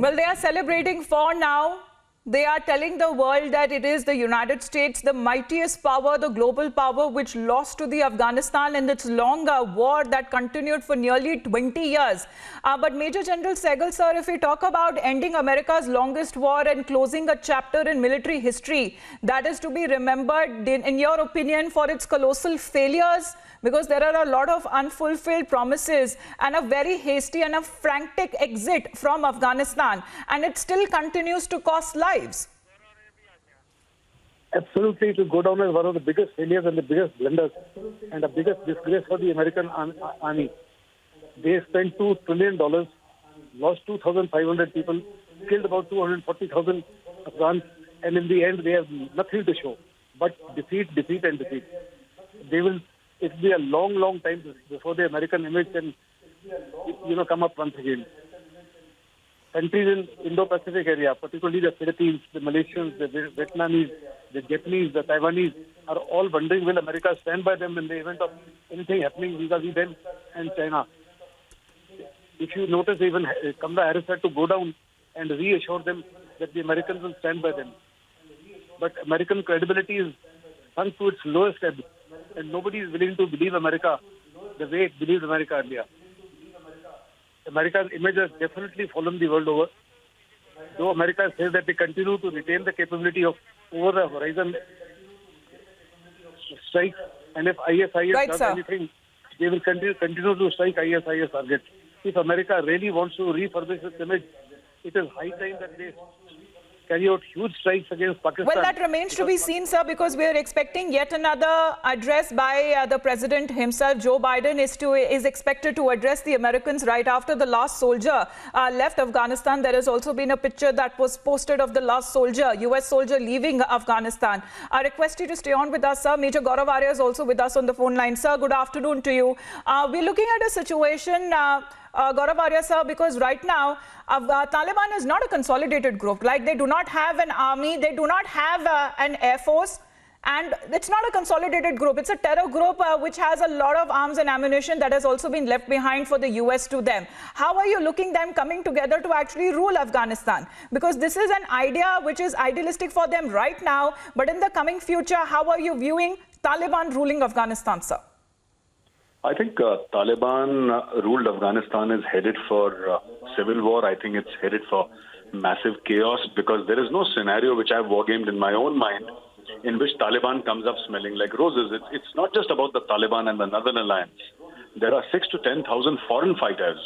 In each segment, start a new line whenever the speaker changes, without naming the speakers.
Well, they are celebrating for now. They are telling the world that it is the United States, the mightiest power, the global power, which lost to the Afghanistan in its long war that continued for nearly 20 years. But Major General Sehgal, sir, if we talk about ending America's longest war and closing a chapter in military history, that is to be remembered, in your opinion, for its colossal failures, because there are a lot of unfulfilled promises and a very hasty and a frantic exit from Afghanistan, and it still continues to cost lives.
Absolutely, it will go down as one of the biggest failures and the biggest blunders and the biggest disgrace for the American army. They spent $2 trillion, lost 2,500 people, killed about 240,000 Afghans, and in the end they have nothing to show but defeat, defeat and defeat. It will be a long, long time before the American image can, come up once again. Countries in Indo-Pacific area, particularly the Philippines, the Malaysians, the Vietnamese, the Japanese, the Taiwanese, are all wondering will America stand by them in the event of anything happening vis-a-vis them and China. If you notice, even Kamala Harris had to go down and reassure them that the Americans will stand by them. But American credibility is sunk to its lowest ebb, and nobody is willing to believe America the way it believed America earlier. America's image has definitely fallen the world over. Though America says that they continue to retain the capability of over-the-horizon strikes, and if ISIS does anything, they will continue to strike ISIS targets. If America really wants to refurbish its image, it is high time that they carry out huge strikes against Pakistan.
Well, that remains to be seen, sir, because we are expecting yet another address by the president himself. Joe Biden is expected to address the Americans right after the last soldier left Afghanistan. There has also been a picture that was posted of the last soldier, US soldier, leaving Afghanistan. I request you to stay on with us, sir. Major Gaurav Arya is also with us on the phone line. Sir, good afternoon to you. We're looking at a situation, Gaurav Arya, sir, because right now Taliban is not a consolidated group. Like, they do not have an army, they do not have an air force, and it's not a consolidated group. It's a terror group which has a lot of arms and ammunition that has also been left behind for the US to them. How are you looking them coming together to actually rule Afghanistan? Because this is an idea which is idealistic for them right now, but in the coming future, how are you viewing Taliban ruling Afghanistan, sir?
I think Taliban ruled Afghanistan is headed for civil war. I think it's headed for massive chaos, because there is no scenario which I've wargamed in my own mind in which Taliban comes up smelling like roses. It's not just about the Taliban and the Northern Alliance. There are 6,000 to 10,000 foreign fighters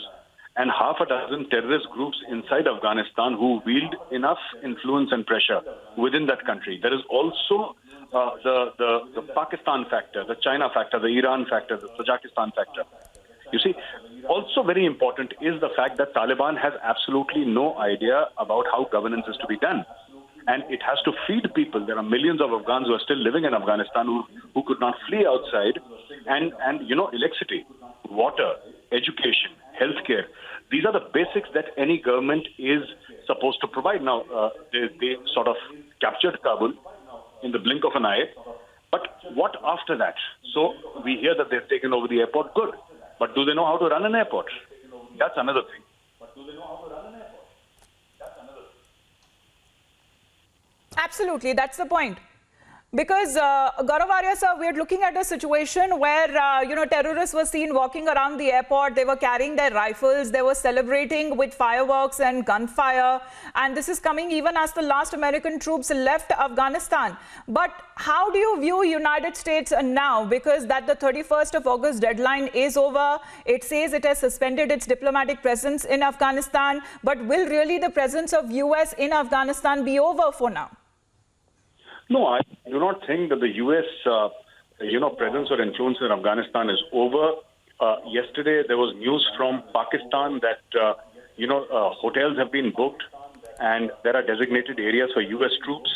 and half a dozen terrorist groups inside Afghanistan who wield enough influence and pressure within that country. There is also the Pakistan factor, the China factor, the Iran factor, the Tajikistan factor. You see, also very important is the fact that Taliban has absolutely no idea about how governance is to be done. And it has to feed people. There are millions of Afghans who are still living in Afghanistan who could not flee outside. And electricity, water, education, healthcare, these are the basics that any government is supposed to provide. Now, they sort of captured Kabul in the blink of an eye. But what after that? So we hear that they've taken over the airport. Good. But do they know how to run an airport? That's another thing.
Absolutely, that's the point. Because, Gaurav Arya, sir, we're looking at a situation where, terrorists were seen walking around the airport. They were carrying their rifles. They were celebrating with fireworks and gunfire. And this is coming even as the last American troops left Afghanistan. But how do you view United States now? Because that the 31st of August deadline is over. It says it has suspended its diplomatic presence in Afghanistan. But will really the presence of US in Afghanistan be over for now?
No, I do not think that the U.S., presence or influence in Afghanistan is over. Yesterday, there was news from Pakistan that, hotels have been booked and there are designated areas for U.S. troops.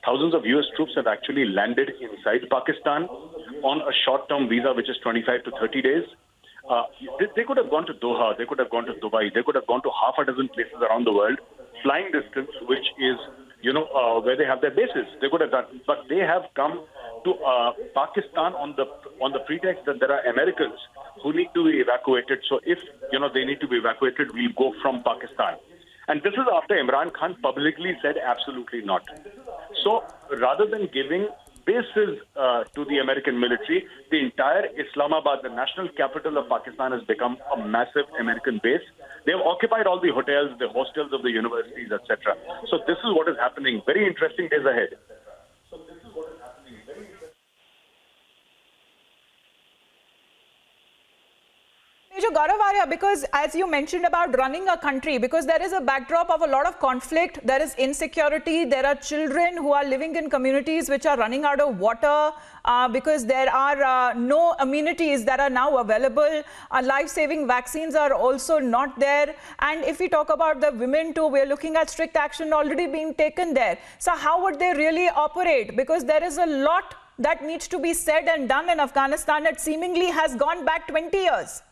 Thousands of U.S. troops have actually landed inside Pakistan on a short-term visa, which is 25 to 30 days. They could have gone to Doha, they could have gone to Dubai, they could have gone to half a dozen places around the world, flying distance, which is where they have their bases. They could have done, but they have come to Pakistan on the pretext that there are Americans who need to be evacuated. So if they need to be evacuated, we'll go from Pakistan. And this is after Imran Khan publicly said absolutely not. So rather than giving bases to the American military, the entire Islamabad, the national capital of Pakistan, has become a massive American base. They have occupied all the hotels, the hostels of the universities, etc. So this is what is happening. Very interesting days ahead.
Major Gaurav Arya, because as you mentioned about running a country, because there is a backdrop of a lot of conflict, there is insecurity, there are children who are living in communities which are running out of water because there are no amenities that are now available. Life-saving vaccines are also not there. And if we talk about the women too, we're looking at strict action already being taken there. So how would they really operate? Because there is a lot that needs to be said and done in Afghanistan that seemingly has gone back 20 years.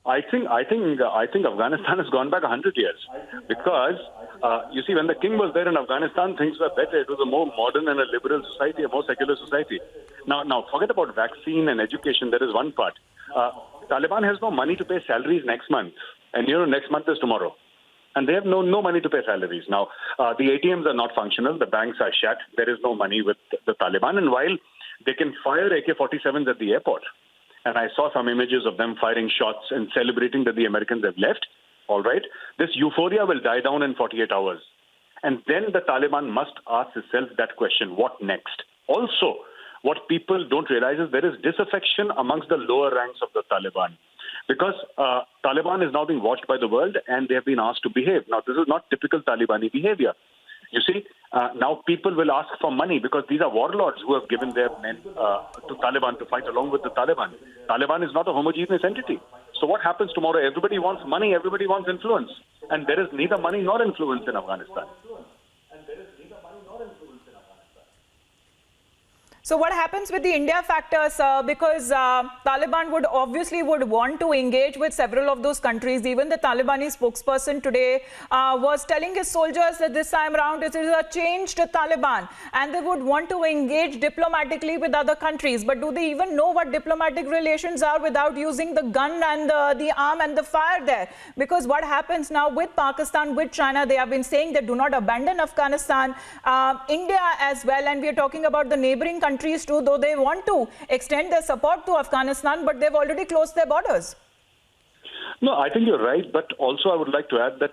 I think Afghanistan has gone back 100 years because you see, when the king was there in Afghanistan, things were better. It was a more modern and a liberal society, a more secular society. Now forget about vaccine and education. There is one part. Taliban has no money to pay salaries next month, and next month is tomorrow, and they have no money to pay salaries. Now the ATMs are not functional. The banks are shut. There is no money with the Taliban, and while they can fire AK-47s at the airport. And I saw some images of them firing shots and celebrating that the Americans have left. All right. This euphoria will die down in 48 hours. And then the Taliban must ask itself that question, what next? Also, what people don't realize is there is disaffection amongst the lower ranks of the Taliban. Because Taliban is now being watched by the world and they have been asked to behave. Now, this is not typical Talibani behavior. You see, now people will ask for money because these are warlords who have given their men to Taliban to fight along with the Taliban. Taliban is not a homogeneous entity. So what happens tomorrow? Everybody wants money, everybody wants influence. And there is neither money nor influence in Afghanistan.
So what happens with the India factor, sir? Because Taliban would want to engage with several of those countries. Even the Talibani spokesperson today was telling his soldiers that this time around it is a changed Taliban and they would want to engage diplomatically with other countries. But do they even know what diplomatic relations are without using the gun and the arm and the fire there? Because what happens now with Pakistan, with China, they have been saying they do not abandon Afghanistan, India as well, and we are talking about the neighboring countries too, though they want to extend their support to Afghanistan, but they've already closed their borders.
No, I think you're right, but also I would like to add that,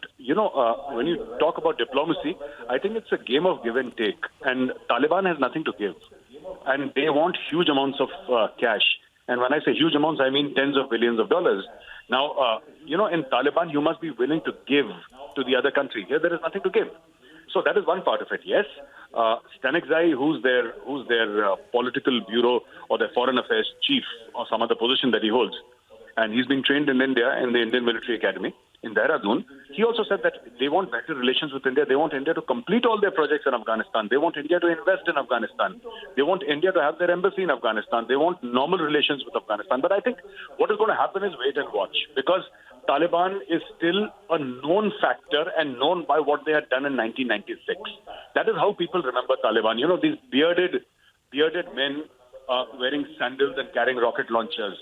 when you talk about diplomacy, I think it's a game of give and take, and Taliban has nothing to give, and they want huge amounts of cash. And when I say huge amounts, I mean tens of billions of dollars. Now, in Taliban, you must be willing to give to the other country. Here, there is nothing to give. So that is one part of it. Yes, Stanekzai, who's their political bureau or their foreign affairs chief or some other position that he holds, and he's being trained in India in the Indian Military Academy in Dehradun. He also said that they want better relations with India. They want India to complete all their projects in Afghanistan. They want India to invest in Afghanistan. They want India to have their embassy in Afghanistan. They want normal relations with Afghanistan. But I think what is going to happen is wait and watch, because Taliban is still a known factor and known by what they had done in 1996. That is how people remember Taliban. These bearded men wearing sandals and carrying rocket launchers.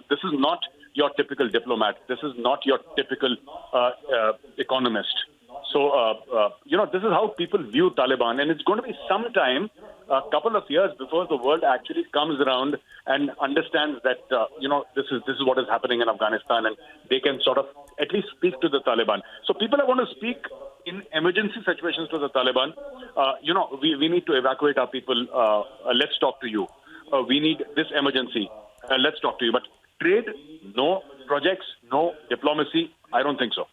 This is not your typical diplomat. This is not your typical economist. So, this is how people view Taliban. And it's going to be some time, a couple of years before the world actually comes around and understands that, this is what is happening in Afghanistan, and they can sort of at least speak to the Taliban. So people are going to speak in emergency situations to the Taliban. We need to evacuate our people. Let's talk to you. We need this emergency. Let's talk to you. But trade, no. Projects, no. Diplomacy, I don't think so.